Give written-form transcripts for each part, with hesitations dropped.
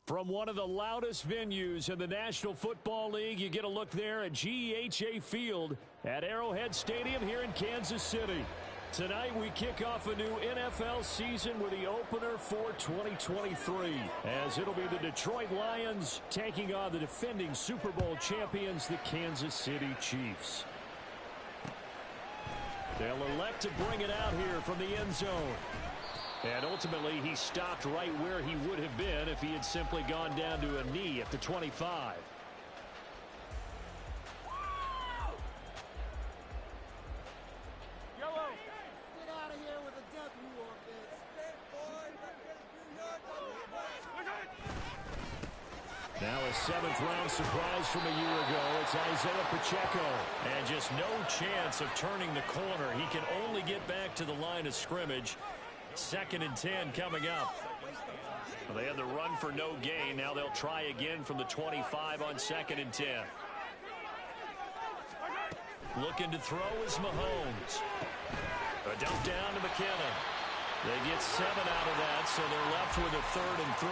From one of the loudest venues in the National Football League, you get a look there at GEHA Field at Arrowhead Stadium here in Kansas City. Tonight we kick off a new NFL season with the opener for 2023, as it'll be the Detroit Lions taking on the defending Super Bowl champions, the Kansas City Chiefs. They'll elect to bring it out here from the end zone. And ultimately, he stopped right where he would have been if he had simply gone down to a knee at the 25. Yellow. Get out of here with a W offense. Now a seventh-round surprise from a year ago. It's Isaiah Pacheco. And just no chance of turning the corner. He can only get back to the line of scrimmage. 2nd and 10 coming up. Well, they had the run for no gain. Now they'll try again from the 25 on 2nd and 10. Looking to throw is Mahomes. A dump down to McKinnon. They get 7 out of that, so they're left with a 3rd and 3.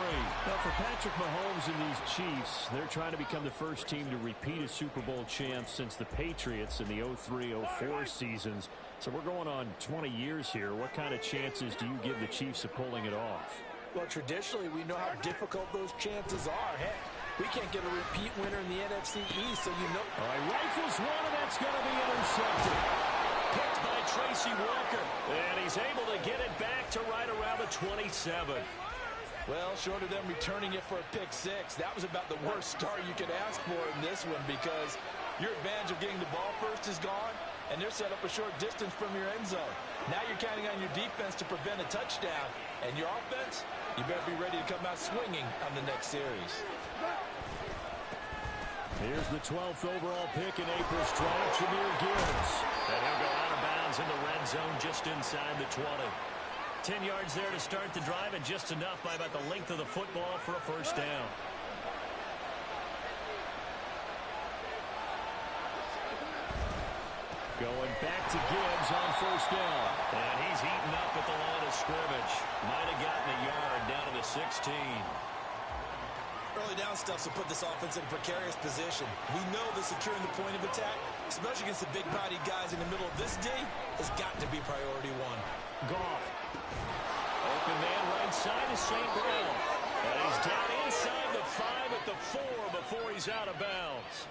Now for Patrick Mahomes and these Chiefs, they're trying to become the first team to repeat a Super Bowl champ since the Patriots in the 03-04 seasons. So we're going on 20 years here. What kind of chances do you give the Chiefs of pulling it off? Well, traditionally, we know how difficult those chances are. Heck, we can't get a repeat winner in the NFC East, so you know. All right, rifles one, and that's going to be intercepted. Picked by Tracy Walker, and he's able to get it back to right around the 27. Well, short of them returning it for a pick six, that was about the worst start you could ask for in this one, because your advantage of getting the ball first is gone, and they're set up a short distance from your end zone. Now you're counting on your defense to prevent a touchdown, and your offense, you better be ready to come out swinging on the next series. Here's the 12th overall pick in April's draft, Jahmyr Gibbs. And he'll go out of bounds in the red zone just inside the 20. 10 yards there to start the drive, and just enough by about the length of the football for a first down. Going back to Gibbs on first down. And he's eaten up at the line of scrimmage. Might have gotten a yard down to the 16. Early down stuff will put this offense in a precarious position. We know that securing the point of attack, especially against the big-bodied guys in the middle of this D, has got to be priority one. Goff. Open man right side is St. Brown. And he's down inside the 5 at the 4 before he's out of bounds.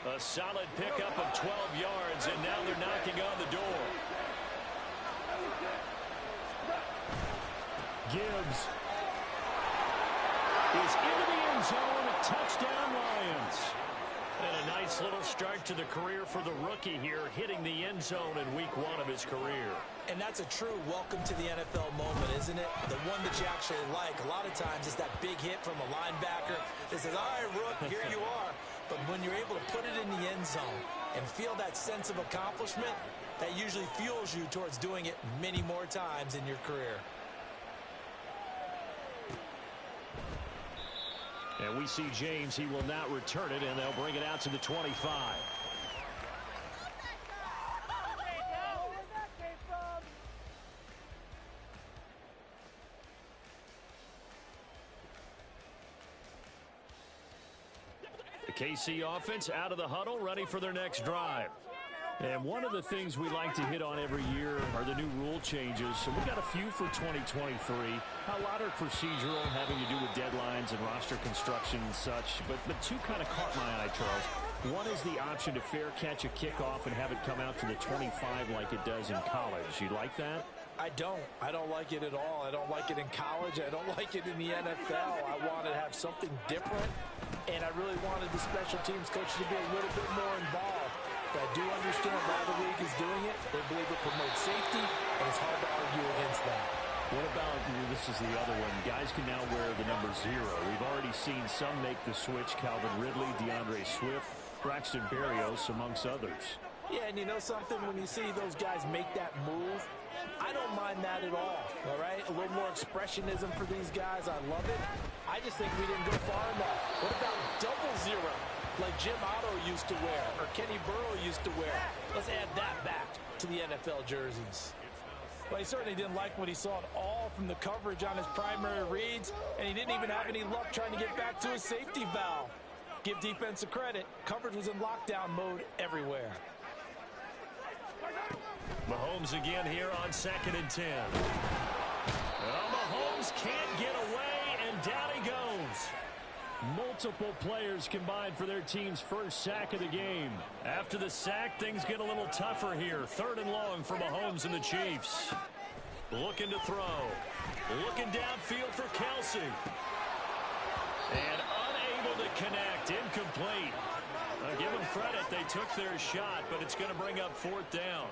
A solid pickup of 12 yards, and now they're knocking on the door. Gibbs is into the end zone. Touchdown, Lions. And a nice little start to the career for the rookie here, hitting the end zone in week 1 of his career. And that's a true welcome to the NFL moment, isn't it? The one that you actually like. A lot of times it's that big hit from a linebacker that says, all right, Rook, here you are. But when you're able to put it in the end zone and feel that sense of accomplishment, that usually fuels you towards doing it many more times in your career. And we see James. He will not return it, and they'll bring it out to the 25. The KC offense out of the huddle, ready for their next drive. And one of the things we like to hit on every year are the new rule changes. So we've got a few for 2023. A lot are procedural, having to do with deadlines and roster construction and such. But two kind of caught my eye, Charles. One is the option to fair catch a kickoff and have it come out to the 25 like it does in college. You like that? I don't. I don't like it at all. I don't like it in college. I don't like it in the NFL. I want to have something different. And I really wanted the special teams coach to be a little bit more involved. But I do understand why the league is doing it. They believe it promotes safety, and it's hard to argue against that. What about, this is the other one, guys can now wear the number 0. We've already seen some make the switch, Calvin Ridley, DeAndre Swift, Braxton Berrios, amongst others. Yeah, and you know something? When you see those guys make that move, I don't mind that at all right? A little more expressionism for these guys. I love it. I just think we didn't go far enough. What about double 0, like Jim Otto used to wear or Kenny Burrow used to wear? Let's add that back to the NFL jerseys. Well, he certainly didn't like what he saw at all from the coverage on his primary reads, and he didn't even have any luck trying to get back to his safety valve. Give defensive credit. Coverage was in lockdown mode everywhere. Mahomes again here on 2nd and 10. Mahomes can't get away, and down he goes. Multiple players combined for their team's first sack of the game. After the sack, things get a little tougher here. 3rd and long for Mahomes and the Chiefs. Looking to throw. Looking downfield for Kelsey. And unable to connect. Incomplete. Give them credit. They took their shot, but it's going to bring up 4th down.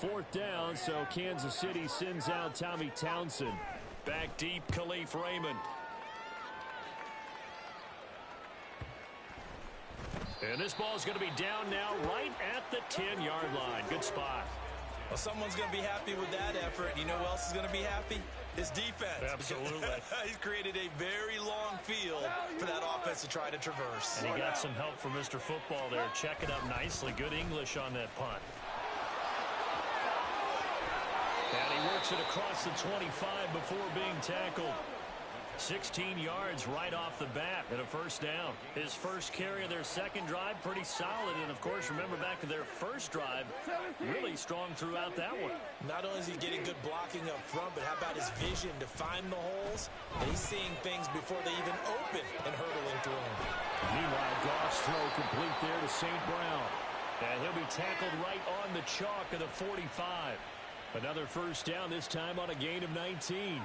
4th down, so Kansas City sends out Tommy Townsend. Back deep, Khalif Raymond. And this ball is going to be down now right at the 10-yard line. Good spot. Well, someone's going to be happy with that effort. You know who else is going to be happy? His defense. Absolutely. He's created a very long field for that offense to try to traverse. And he got some help from Mr. Football there. Check it up nicely. Good English on that punt. And he works it across the 25 before being tackled. 16 yards right off the bat and a 1st down. His first carry of their 2nd drive, pretty solid. And, of course, remember back to their 1st drive, really strong throughout that one. Not only is he getting good blocking up front, but how about his vision to find the holes? And he's seeing things before they even open and hurdling through them. Meanwhile, Goff's throw complete there to St. Brown. And he'll be tackled right on the chalk of the 45. Another 1st down, this time on a gain of 19.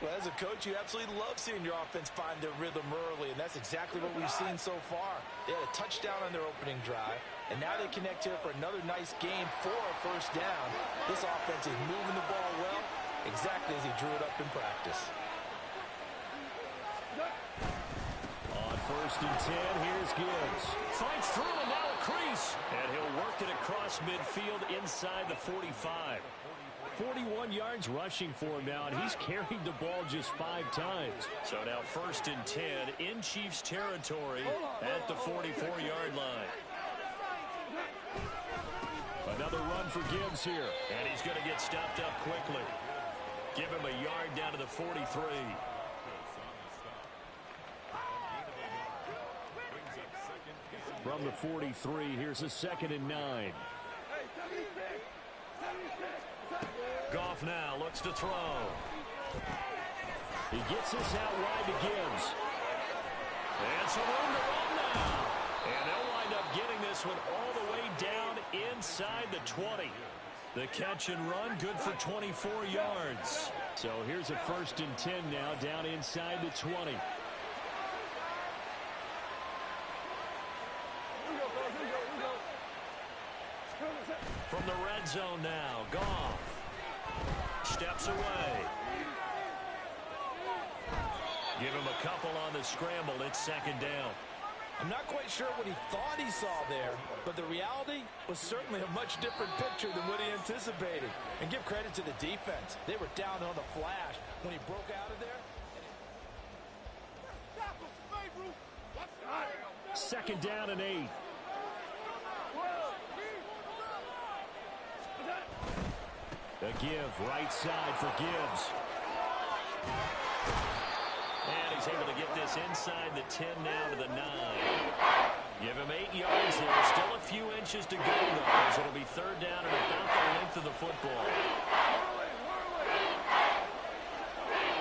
Well, as a coach, you absolutely love seeing your offense find their rhythm early, and that's exactly what we've seen so far. They had a touchdown on their opening drive, and now they connect here for another nice game for a 1st down. This offense is moving the ball well, exactly as he drew it up in practice. On 1st and 10, here's Gibbs. Fights through and now a crease. And he'll work it across midfield inside the 45. 41 yards rushing for him now, and he's carried the ball just 5 times. So now 1st and 10 in Chiefs territory at the 44-yard line. Another run for Gibbs here, and he's going to get stopped up quickly. Give him a yard down to the 43. From the 43, here's a 2nd and 9. Goff now looks to throw. He gets this out wide to Gibbs. And some room to run now. And they'll wind up getting this one all the way down inside the 20. The catch and run, good for 24 yards. So here's a 1st and 10 now, down inside the 20. From the red zone now, Goff steps away. Give him a couple on the scramble. It's 2nd down. I'm not quite sure what he thought he saw there, but the reality was certainly a much different picture than what he anticipated. And give credit to the defense. They were down on the flash when he broke out of there. 2nd down and 8. The give, right side for Gibbs. And he's able to get this inside the 10 now to the 9. Give him 8 yards there. Still a few inches to go, though, as it'll be 3rd down and about the length of the football.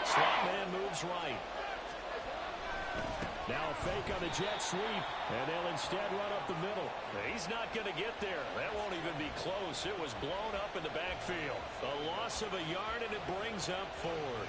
Slot man moves right. Now a fake on the jet sweep, and they'll instead run up the middle. He's not going to get there. That won't even be close. It was blown up in the backfield. A loss of a yard, and it brings up 4th.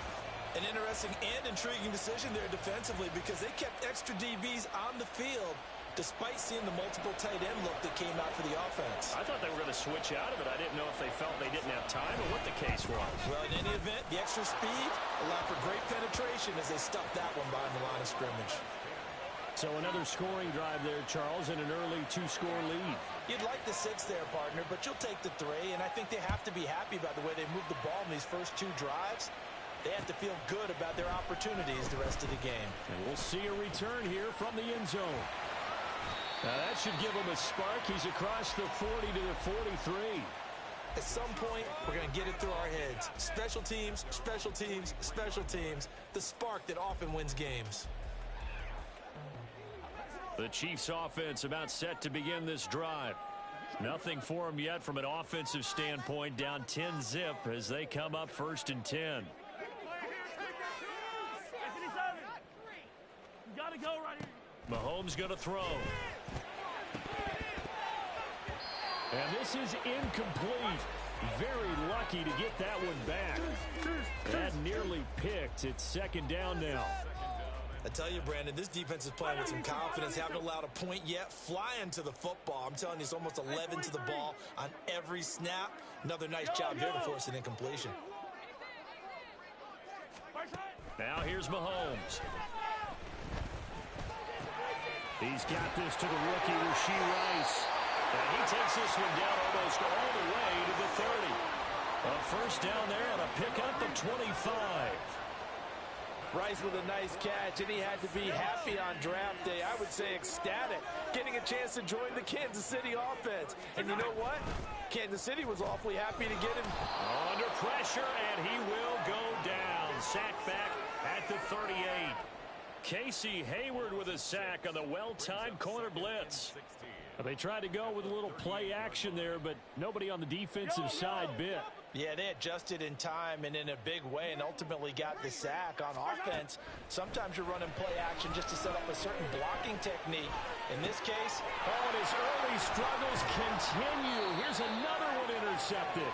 An interesting and intriguing decision there defensively because they kept extra DBs on the field despite seeing the multiple tight end look that came out for the offense. I thought they were going to switch out of it. I didn't know if they felt they didn't have time or what the case was. Well, in any event, the extra speed allowed for great penetration as they stuffed that one behind the line of scrimmage. So another scoring drive there, Charles, and an early 2-score lead. You'd like the 6 there, partner, but you'll take the 3, and I think they have to be happy by the way they moved the ball in these first 2 drives. They have to feel good about their opportunities the rest of the game. And we'll see a return here from the end zone. Now that should give him a spark. He's across the 40 to the 43. At some point, we're going to get it through our heads. Special teams, special teams, special teams. The spark that often wins games. The Chiefs offense about set to begin this drive. Nothing for them yet from an offensive standpoint. Down 10-zip as they come up 1st and 10. Gotta go right here. Mahomes going to throw. And this is incomplete. Very lucky to get that one back. That nearly picked. It's 2nd down now. I tell you, Brandon, this defense is playing with some confidence. Haven't allowed a point yet. Flying to the football. I'm telling you, it's almost 11 to the ball on every snap. Another nice job there to force an incompletion. Now here's Mahomes. He's got this to the rookie, Rashee Rice. And he takes this one down almost all the way to the 30. A 1st down there and a pickup of 25. Rice with a nice catch, and he had to be happy on draft day. I would say ecstatic, getting a chance to join the Kansas City offense. And you know what? Kansas City was awfully happy to get him. Under pressure, and he will go down. Sacked back at the 38. Casey Hayward with a sack on the well-timed corner blitz. They tried to go with a little play action there, but nobody on the defensive side bit. Yeah, they adjusted in time and in a big way and ultimately got the sack. On offense, sometimes you're running play action just to set up a certain blocking technique. In this case, and his early struggles continue. Here's another one intercepted.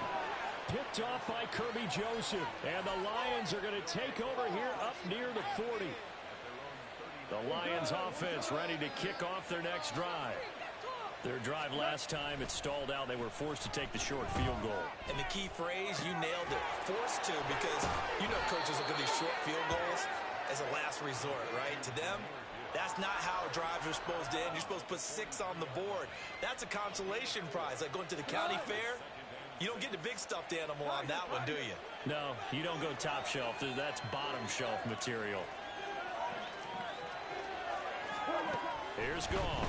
Picked off by Kirby Joseph. And the Lions are going to take over here up near the 40. The Lions offense ready to kick off their next drive. Their drive last time, it stalled out. They were forced to take the short field goal. And the key phrase, you nailed it. Forced to, because you know coaches look at these short field goals as a last resort, right? To them, that's not how drives are supposed to end. You're supposed to put 6 on the board. That's a consolation prize. Like going to the county fair, you don't get the big stuffed animal on that one, do you? No, you don't go top shelf. That's bottom shelf material. Here's Goff.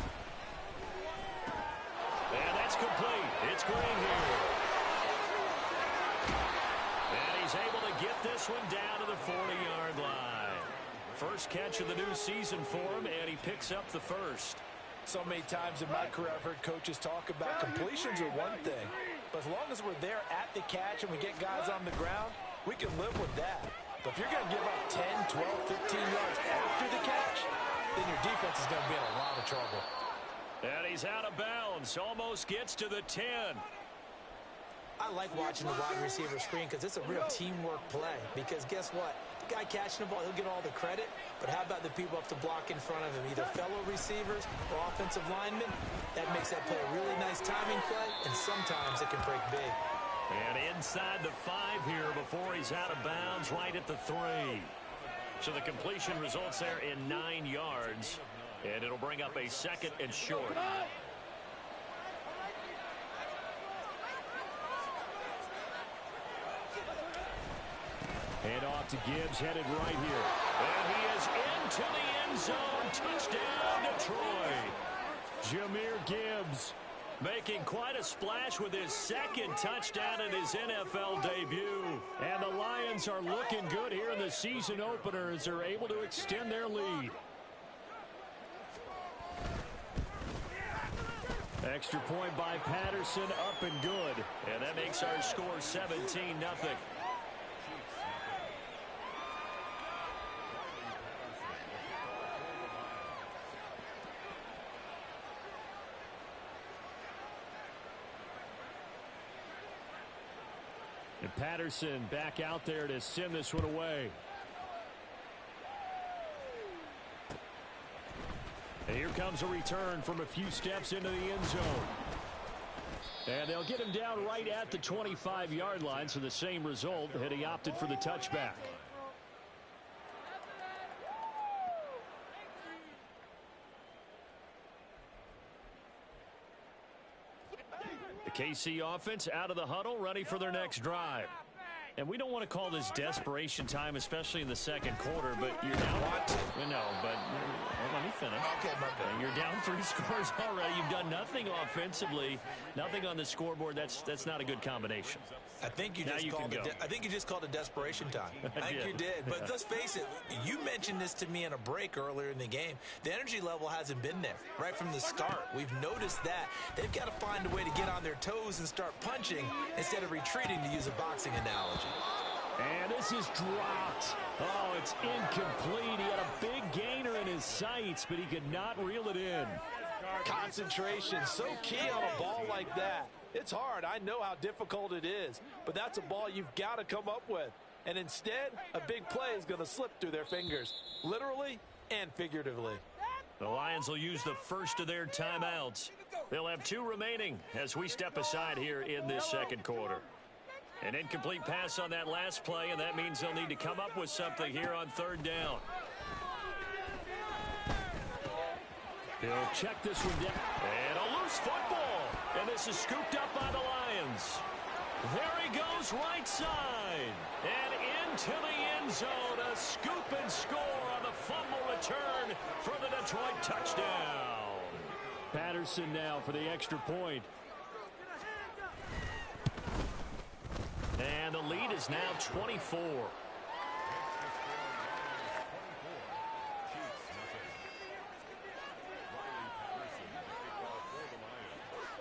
And that's complete. It's Green here. And he's able to get this one down to the 40-yard line. First catch of the new season for him, and he picks up the first. So many times in my career I've heard coaches talk about completions are one thing. But as long as we're there at the catch and we get guys on the ground, we can live with that. But if you're going to give up 10, 12, 15 yards after the catch, then your defense is going to be in a lot of trouble. And he's out of bounds. Almost gets to the 10. I like watching the wide receiver screen because it's a real teamwork play. Because guess what? The guy catching the ball, he'll get all the credit. But how about the people up to block in front of him? Either fellow receivers or offensive linemen. That makes that play a really nice timing play. And sometimes it can break big. And inside the 5 here before he's out of bounds, right at the 3. So the completion results there in 9 yards. And it'll bring up a 2nd and short. Hand off to Gibbs, headed right here. And he is into the end zone. Touchdown, Detroit. Jahmyr Gibbs making quite a splash with his 2nd touchdown in his NFL debut. And the Lions are looking good here in the season opener as they're able to extend their lead. Extra point by Patterson, up and good. And that makes our score 17-0. And Patterson back out there to send this one away. And here comes a return from a few steps into the end zone. And they'll get him down right at the 25-yard line, so the same result, and he opted for the touchback. The KC offense out of the huddle, ready for their next drive. And we don't want to call this desperation time, especially in the second quarter, but you're down. No, but let me finish. Okay, my bad. You're down 3 scores already. You've done nothing offensively, nothing on the scoreboard. That's not a good combination. I think you just called it desperation time. I think you did. But let's face it, you mentioned this to me in a break earlier in the game. The energy level hasn't been there right from the start. We've noticed that. They've got to find a way to get on their toes and start punching instead of retreating, to use a boxing analogy. And this is dropped. Oh, it's incomplete. He had a big gainer in his sights, but he could not reel it in. Concentration, so key on a ball like that. It's hard. I know how difficult it is, but that's a ball you've got to come up with. And instead, a big play is going to slip through their fingers, literally and figuratively. The Lions will use the first of their timeouts. They'll have 2 remaining as we step aside here in this second quarter. An incomplete pass on that last play, and that means they'll need to come up with something here on 3rd down. He'll check this one down. And a loose football. And this is scooped up by the Lions. There he goes, right side. And into the end zone. A scoop and score on the fumble return for the Detroit touchdown. Patterson now for the extra point. And the lead is now 24.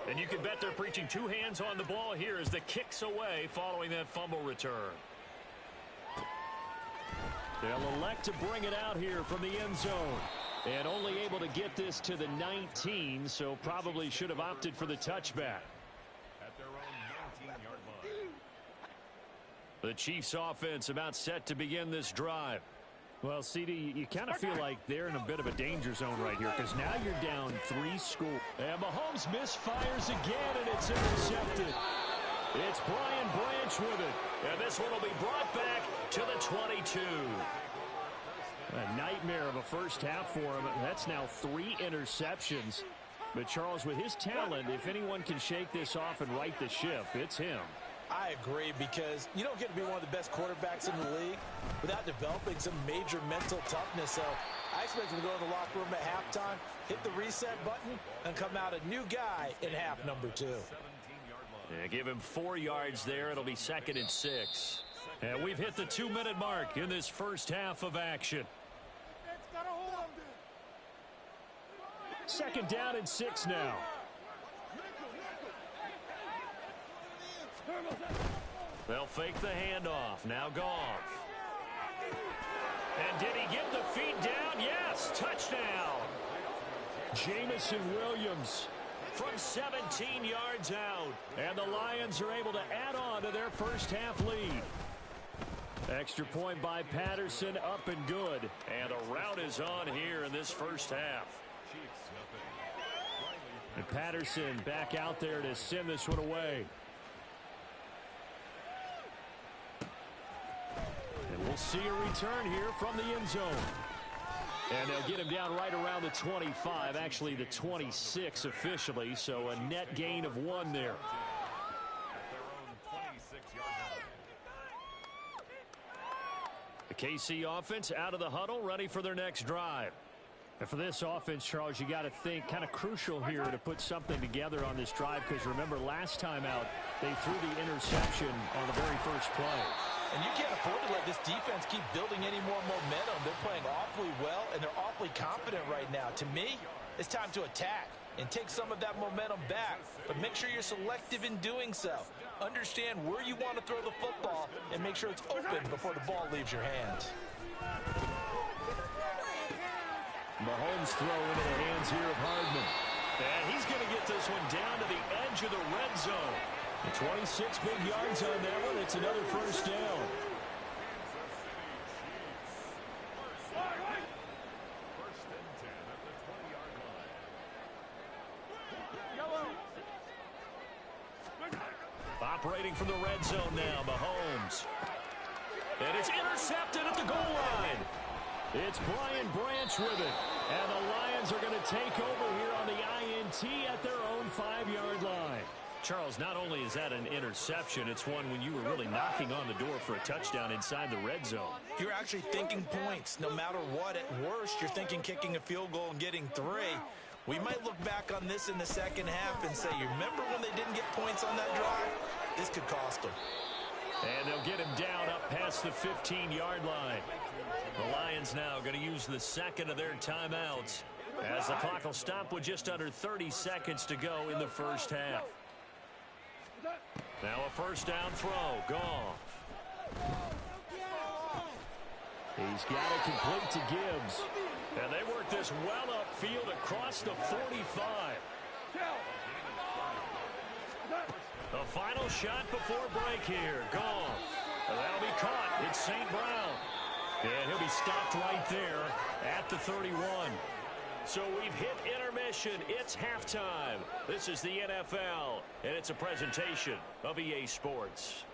And you can bet they're preaching 2 hands on the ball here as the kick's away following that fumble return. They'll elect to bring it out here from the end zone. And only able to get this to the 19, so probably should have opted for the touchback. At their own 19-yard line. The Chiefs offense about set to begin this drive. Well, CD, you kind of feel like they're in a bit of a danger zone right here because now you're down 3 scores. And Mahomes misfires again, and it's intercepted. It's Brian Branch with it. And this one will be brought back to the 22. A nightmare of a first half for him. That's now 3 interceptions. But, Charles, with his talent, if anyone can shake this off and right the ship, it's him. I agree, because you don't get to be one of the best quarterbacks in the league without developing some major mental toughness. So I expect him to go in the locker room at halftime, hit the reset button, and come out a new guy in half number 2. Yeah, give him 4 yards there. It'll be 2nd and 6. And we've hit the 2-minute mark in this first half of action. 2nd down and 6 now. They'll fake the handoff. Now Goff. And did he get the feet down? Yes, touchdown. Jamison Williams from 17 yards out. And the Lions are able to add on to their first half lead. Extra point by Patterson, up and good. And a rout is on here in this first half. And Patterson back out there to send this one away. And we'll see a return here from the end zone. And they'll get him down right around the 25, actually the 26 officially, so a net gain of 1 there. The KC offense out of the huddle, ready for their next drive. And for this offense, Charles, you got to think kind of crucial here to put something together on this drive, because remember last time out they threw the interception on the very first play. And you can't afford to let this defense keep building any more momentum. They're playing awfully well, and they're awfully confident right now. To me, it's time to attack and take some of that momentum back. But make sure you're selective in doing so. Understand where you want to throw the football and make sure it's open before the ball leaves your hands. Mahomes throw into the hands here of Hardman. And he's going to get this one down to the edge of the red zone. 26 big yards on that one. It's another first down. Operating from the red zone now, Mahomes. And it's intercepted at the goal line. It's Brian Branch with it. And the Lions are going to take over here on the INT at their own 5-yard line. Charles, not only is that an interception, it's one when you were really knocking on the door for a touchdown inside the red zone. You're actually thinking points. No matter what, at worst, you're thinking kicking a field goal and getting 3. We might look back on this in the second half and say, you remember when they didn't get points on that drive? This could cost them. And they'll get him down up past the 15-yard line. The Lions now going to use the second of their timeouts as the clock will stop with just under 30 seconds to go in the first half. Now a first down throw. Goff. He's got it complete to Gibbs. And they work this well upfield across the 45. The final shot before break here. Goff. That'll be caught. It's St. Brown. And he'll be stopped right there at the 31. So we've hit intermission. It's halftime. This is the NFL, and it's a presentation of EA Sports.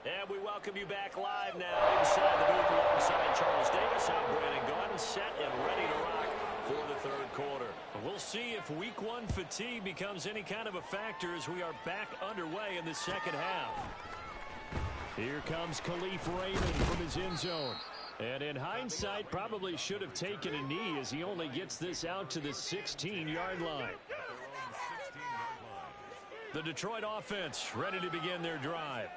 And we welcome you back live now inside the booth alongside Charles Davis. I'm Brandon Gaudin, set and ready to rock for the third quarter. We'll see if week 1 fatigue becomes any kind of a factor as we are back underway in the second half. Here comes Khalif Raymond from his end zone. And in hindsight, probably should have taken a knee as he only gets this out to the 16-yard line. The Detroit offense ready to begin their drive.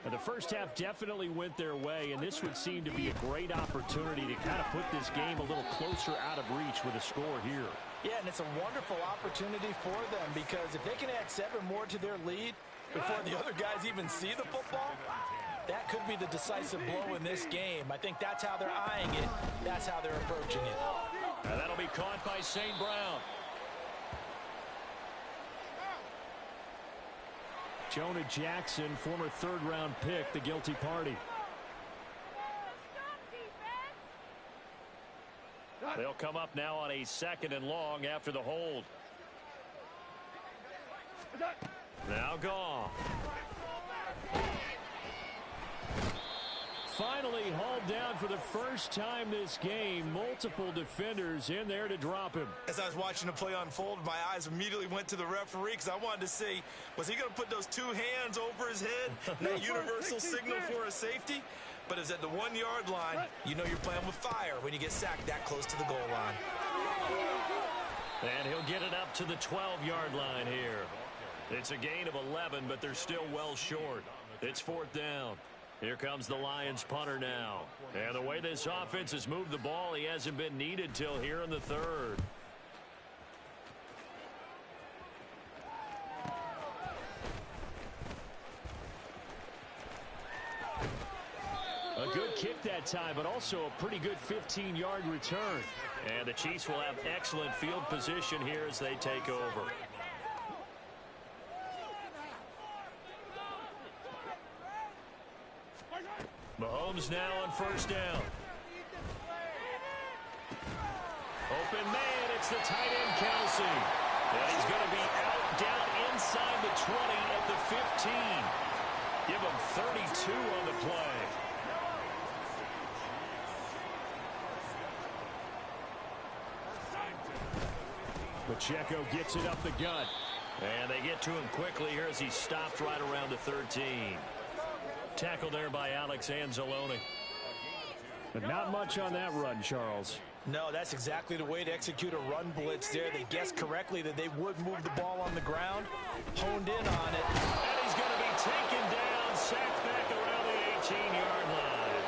Now, the first half definitely went their way, and this would seem to be a great opportunity to kind of put this game a little closer out of reach with a score here. Yeah, and it's a wonderful opportunity for them because if they can add 7 more to their lead before the other guys even see the football, that could be the decisive blow in this game. I think that's how they're eyeing it. That's how they're approaching it. And that'll be caught by St. Brown. Jonah Jackson, former third-round pick, the guilty party. They'll come up now on a 2nd and long after the hold. Now Goff. Finally hauled down for the first time this game. Multiple defenders in there to drop him. As I was watching the play unfold, my eyes immediately went to the referee because I wanted to see, was he going to put those 2 hands over his head? That universal signal for a safety? But it's at the 1-yard line. You know you're playing with fire when you get sacked that close to the goal line. And he'll get it up to the 12-yard line here. It's a gain of 11, but they're still well short. It's 4th down. Here comes the Lions punter now. And the way this offense has moved the ball, he hasn't been needed till here in the 3rd. A good kick that time, but also a pretty good 15-yard return. And the Chiefs will have excellent field position here as they take over. Mahomes now on first down. Open man, it's the tight end Kelsey. And he's going to be out down inside the 20 at the 15. Give him 32 on the play. Pacheco gets it up the gut. And they get to him quickly here as he's stopped right around the 13. Tackled there by Alex Anzalone. But not much on that run, Charles. No, that's exactly the way to execute a run blitz there. They guessed correctly that they would move the ball on the ground, honed in on it. And he's going to be taken down, sacked back around the 18-yard line.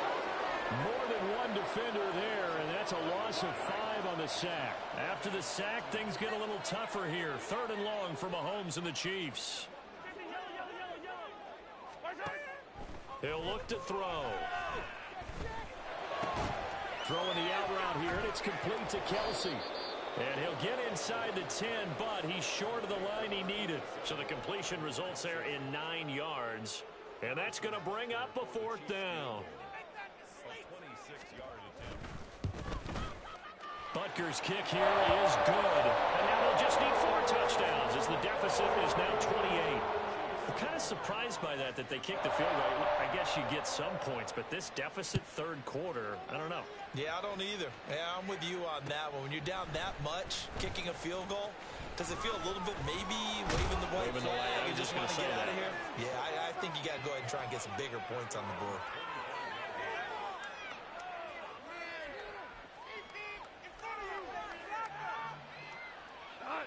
More than one defender there, and that's a loss of 5 on the sack. After the sack, things get a little tougher here. 3rd and long for Mahomes and the Chiefs. He'll look to throw. Throwing the out route here, and it's complete to Kelsey. And he'll get inside the 10, but he's short of the line he needed. So the completion results there in 9 yards. And that's going to bring up a 4th down. Butker's kick here is good. And now they'll just need 4 touchdowns as the deficit is now 28. I'm kind of surprised by that they kicked the field goal. I guess you get some points, but this deficit third quarter, I don't know. Yeah, I don't either. Yeah, I'm with you on that one. When you're down that much, kicking a field goal, does it feel a little bit maybe waving the white flag? You just want to get out of here? Yeah, I think you got to go ahead and try and get some bigger points on the board.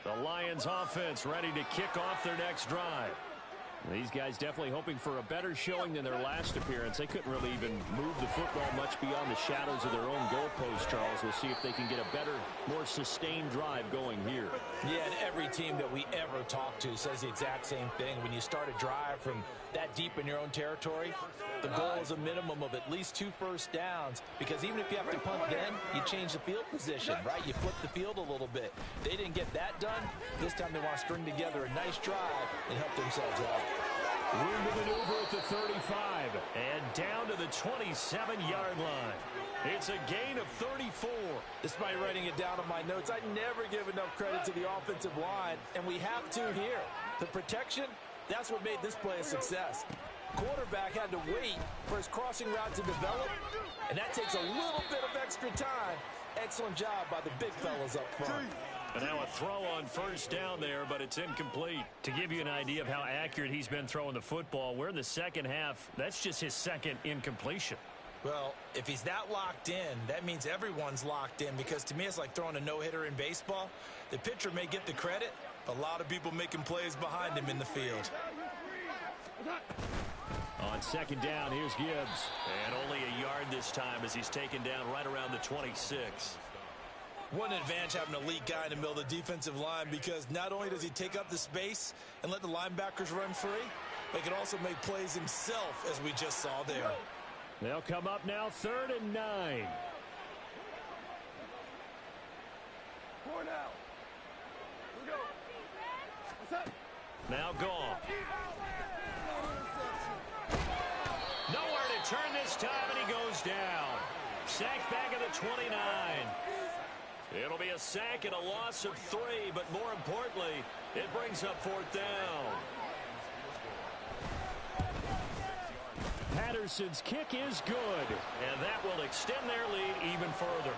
The Lions offense ready to kick off their next drive. These guys definitely hoping for a better showing than their last appearance. They couldn't really even move the football much beyond the shadows of their own goalpost, Charles. We'll see if they can get a better, more sustained drive going here. Yeah, and every team that we ever talk to says the exact same thing. When you start a drive from that deep in your own territory, the goal is a minimum of at least 2 first downs, because even if you have to punt then, you change the field position, right? You flip the field a little bit. They didn't get that done. This time they want to string together a nice drive and help themselves out. Room to maneuver at the 35 and down to the 27-yard line. It's a gain of 34. Despite writing it down on my notes, I never give enough credit to the offensive line, and we have to here. The protection, that's what made this play a success. Quarterback had to wait for his crossing route to develop, and that takes a little bit of extra time. Excellent job by the big fellas up front. And now a throw on first down there, but it's incomplete. To give you an idea of how accurate he's been throwing the football, we're in the second half. That's just his second incompletion. Well, if he's that locked in, that means everyone's locked in, because to me it's like throwing a no-hitter in baseball. The pitcher may get the credit, but a lot of people making plays behind him in the field. On second down, here's Gibbs. And only a yard this time as he's taken down right around the 26. One advantage having an elite guy in the middle of the defensive line, because not only does he take up the space and let the linebackers run free, but he can also make plays himself, as we just saw there. They'll come up now, 3rd and 9. Now gone. Nowhere to turn this time, and he goes down. Sacked back at the 29. It'll be a sack and a loss of 3, but more importantly, it brings up 4th down. Patterson's kick is good, and that will extend their lead even further.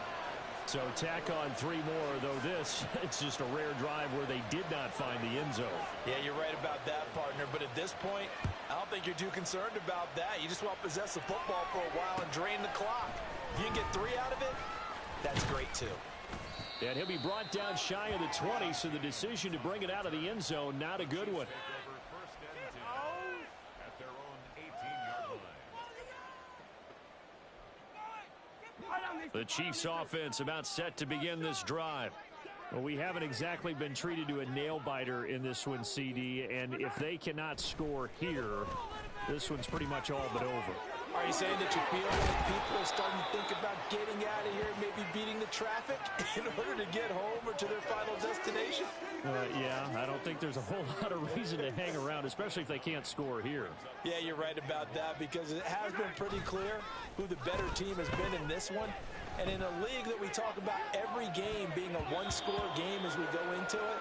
So tack on 3 more, though this, it's just a rare drive where they did not find the end zone. Yeah, you're right about that, partner, but at this point, I don't think you're too concerned about that. You just want to possess the football for a while and drain the clock. If you can get 3 out of it, that's great too. And he'll be brought down shy of the 20, so the decision to bring it out of the end zone, not a good one. At their own 18-yard line. The Chiefs offense about set to begin this drive. Well, we haven't exactly been treated to a nail-biter in this one, CD, and if they cannot score here, this one's pretty much all but over. Are you saying that you feel like people are starting to think about getting out of here, maybe beating the traffic in order to get home or to their final destination? Yeah, I don't think there's a whole lot of reason to hang around, especially if they can't score here. Yeah, you're right about that, because it has been pretty clear who the better team has been in this one. And in a league that we talk about every game being a one-score game as we go into it,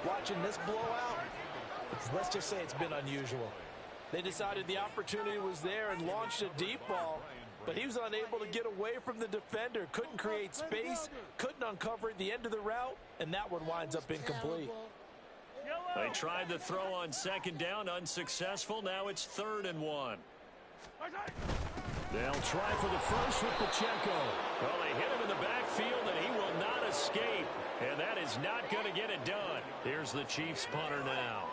watching this blowout, let's just say it's been unusual. They decided the opportunity was there and launched a deep ball, but he was unable to get away from the defender, couldn't create space, couldn't uncover at the end of the route, and that one winds up incomplete. They tried the throw on second down, unsuccessful. Now it's 3rd and 1. They'll try for the first with Pacheco. Well, they hit him in the backfield, and he will not escape. And that is not going to get it done. Here's the Chiefs punter now,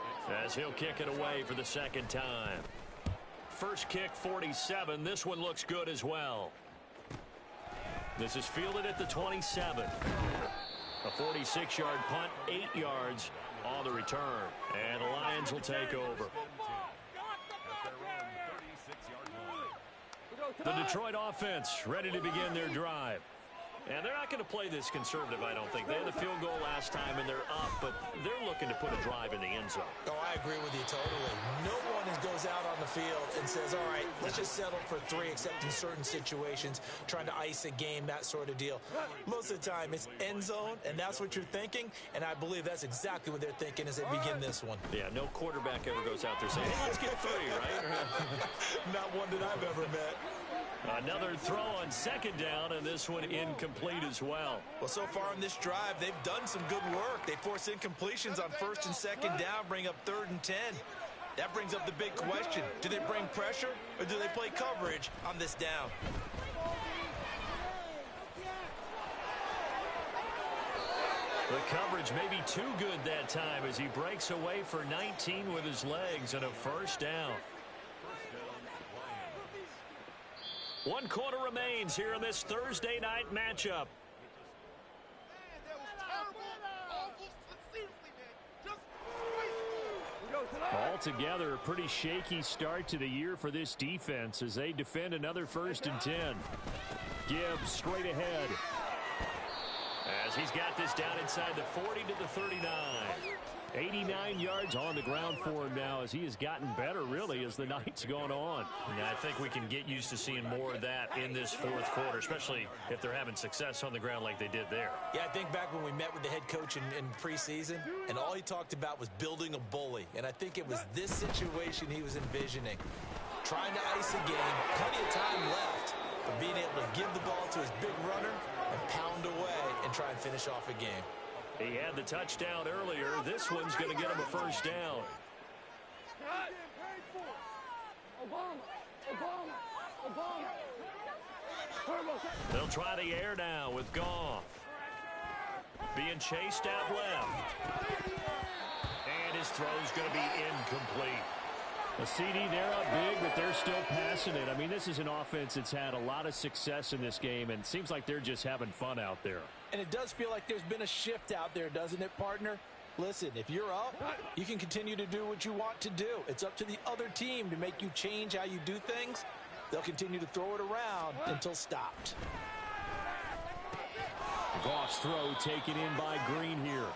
as he'll kick it away for the second time. First kick, 47. This one looks good as well. This is fielded at the 27. A 46-yard punt, 8 yards on the return. And the Lions will take over. The Detroit offense ready to begin their drive. And they're not going to play this conservative, I don't think. They had the field goal last time, and they're up, but they're looking to put a drive in the end zone. Oh, I agree with you totally. No one goes out on the field and says, all right, let's just settle for 3, except in certain situations, trying to ice a game, that sort of deal. Most of the time, it's end zone, and that's what you're thinking, and I believe that's exactly what they're thinking as they begin this one. Yeah, no quarterback ever goes out there saying, hey, let's get 3, right? Not one that I've ever met. Another throw on second down, and this one incomplete as well. Well, so far on this drive, they've done some good work. They force incompletions on first and second down, bring up 3rd and 10. That brings up the big question. Do they bring pressure, or do they play coverage on this down? The coverage may be too good that time as he breaks away for 19 with his legs and a first down. 1 quarter remains here in this Thursday night matchup. Altogether, a pretty shaky start to the year for this defense as they defend another 1st and 10. Gibbs straight ahead as he's got this down inside the 40 to the 39. 89 yards on the ground for him now as he has gotten better, really, as the night's gone on. Yeah, I think we can get used to seeing more of that in this 4th quarter, especially if they're having success on the ground like they did there. Yeah, I think back when we met with the head coach in preseason, and all he talked about was building a bully. And I think it was this situation he was envisioning. Trying to ice a game, plenty of time left, but being able to give the ball to his big runner and pound away and try and finish off a game. He had the touchdown earlier. This one's going to get him a first down. They'll try the air now with Goff. Being chased out left. And his throw's going to be incomplete. A CD, they're up big, but they're still passing it. I mean, this is an offense that's had a lot of success in this game, and it seems like they're just having fun out there. And it does feel like there's been a shift out there, doesn't it, partner? Listen, if you're up, you can continue to do what you want to do. It's up to the other team to make you change how you do things. They'll continue to throw it around until stopped. Goff's throw taken in by Green here.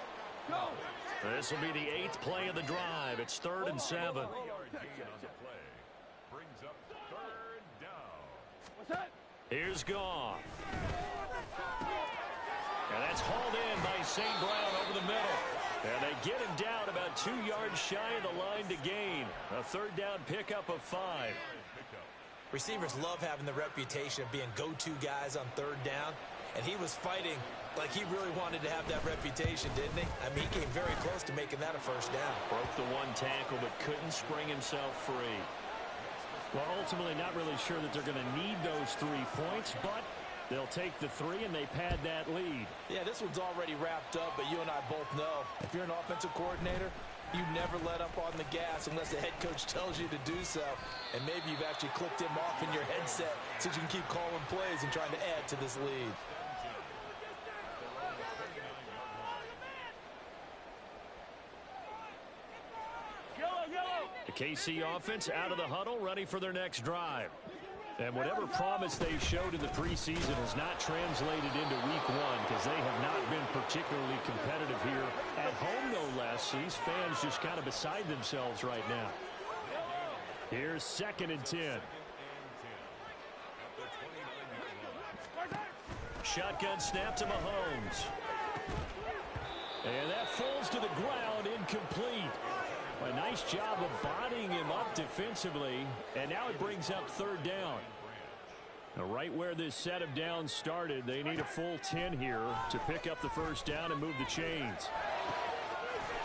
This will be the 8th play of the drive. It's 3rd and 7. Here's Goff. And that's hauled in by St. Brown over the middle. And they get him down about 2 yards shy of the line to gain. A 3rd down pickup of 5. Receivers love having the reputation of being go-to guys on 3rd down. And he was fighting like he really wanted to have that reputation, didn't he? I mean, he came very close to making that a first down. Broke the 1 tackle, but couldn't spring himself free. Well, ultimately, not really sure that they're going to need those 3 points, but they'll take the 3 and they pad that lead. Yeah, this one's already wrapped up, but you and I both know if you're an offensive coordinator, you never let up on the gas unless the head coach tells you to do so. And maybe you've actually clicked him off in your headset so you can keep calling plays and trying to add to this lead. The KC offense out of the huddle, ready for their next drive. And whatever promise they showed in the preseason has not translated into week 1 because they have not been particularly competitive here at home, no less. These fans just kind of beside themselves right now. Here's 2nd and 10. Shotgun snap to Mahomes. And that falls to the ground, incomplete. A nice job of bodying him up defensively, and now it brings up 3rd down. Now, right where this set of downs started, they need a full 10 here to pick up the first down and move the chains.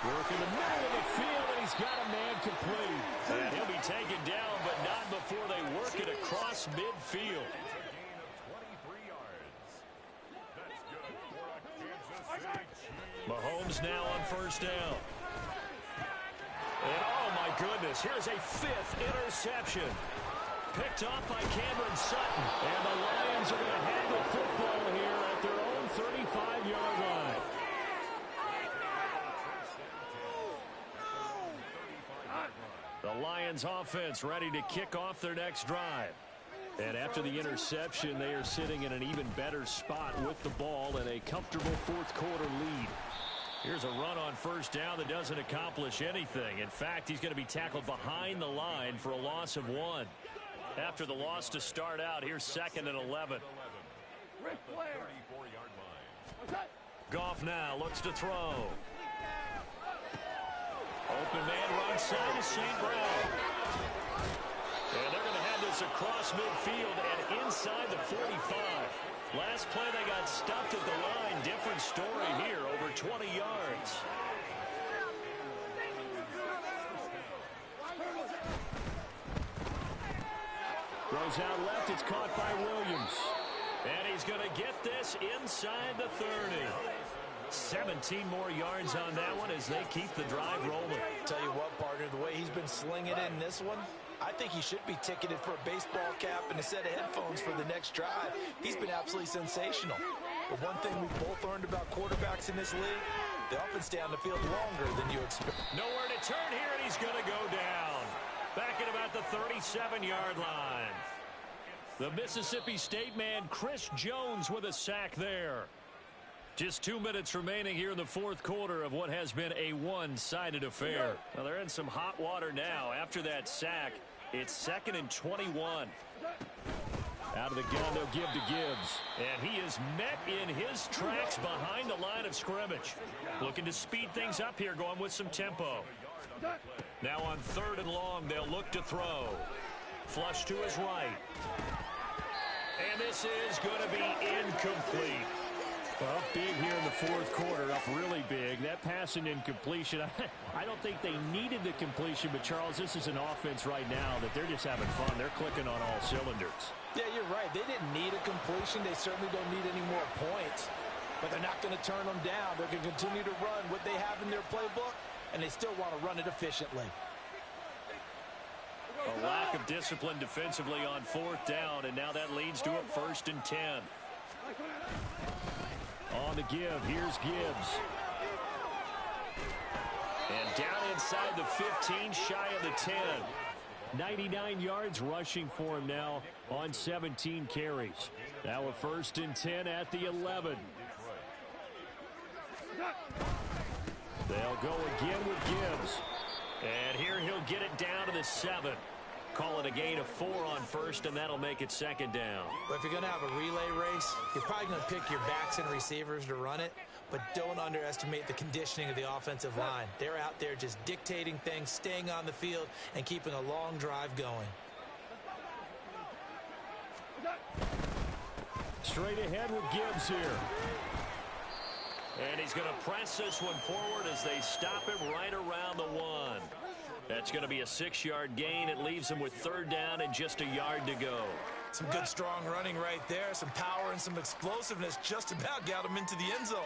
Work in the middle of the field, and he's got a man complete. And he'll be taken down, but not before they work it across midfield. Mahomes now on first down. And oh my goodness, here's a 5th interception. Picked off by Cameron Sutton. And the Lions are going to have the football here at their own 35-yard line. The Lions offense ready to kick off their next drive. And after the interception, they are sitting in an even better spot with the ball and a comfortable fourth quarter lead. Here's a run on first down that doesn't accomplish anything. In fact, he's going to be tackled behind the line for a loss of 1. After the loss to start out, here's 2nd and 11. Goff now looks to throw. Open man right side is St. Brown. And they're going to have this across midfield and inside the 45. Last play they got stuffed at the line. Different story here, over 20 yards. Throws out left. It's caught by Williams. And he's going to get this inside the 30. 17 more yards on that one as they keep the drive rolling. Tell you what, partner, the way he's been slinging it in this one, I think he should be ticketed for a baseball cap and a set of headphones for the next drive. He's been absolutely sensational. But one thing we've both learned about quarterbacks in this league, they often stay on the field longer than you expect. Nowhere to turn here, and he's going to go down. Back at about the 37-yard line. The Mississippi State man, Chris Jones, with a sack there. Just 2 minutes remaining here in the fourth quarter of what has been a one-sided affair. Well, they're in some hot water now. After that sack, it's 2nd and 21. Out of the gun, they'll give to Gibbs. And he is met in his tracks behind the line of scrimmage. Looking to speed things up here, going with some tempo. Now on 3rd and long, they'll look to throw. Flush to his right. And this is going to be incomplete. Well, big here in the fourth quarter, up really big. That pass and incompletion, I don't think they needed the completion, but Charles, this is an offense right now that they're just having fun. They're clicking on all cylinders. Yeah, you're right. They didn't need a completion. They certainly don't need any more points, but they're not going to turn them down. They're going to continue to run what they have in their playbook, and they still want to run it efficiently. A lack of discipline defensively on 4th down, and now that leads to a 1st and 10. On the give, here's Gibbs. And down inside the 15, shy of the 10. 99 yards rushing for him now on 17 carries. Now a 1st and 10 at the 11. They'll go again with Gibbs. And here he'll get it down to the 7. Call it a gain of 4 on 1st, and that'll make it 2nd down. But if you're going to have a relay race, you're probably going to pick your backs and receivers to run it, but don't underestimate the conditioning of the offensive line. They're out there just dictating things, staying on the field, and keeping a long drive going. Straight ahead with Gibbs here. And he's going to press this one forward as they stop him right around the 1. That's going to be a 6-yard gain. It leaves him with 3rd down and just a yard to go. Some good, strong running right there. Some power and some explosiveness just about got him into the end zone.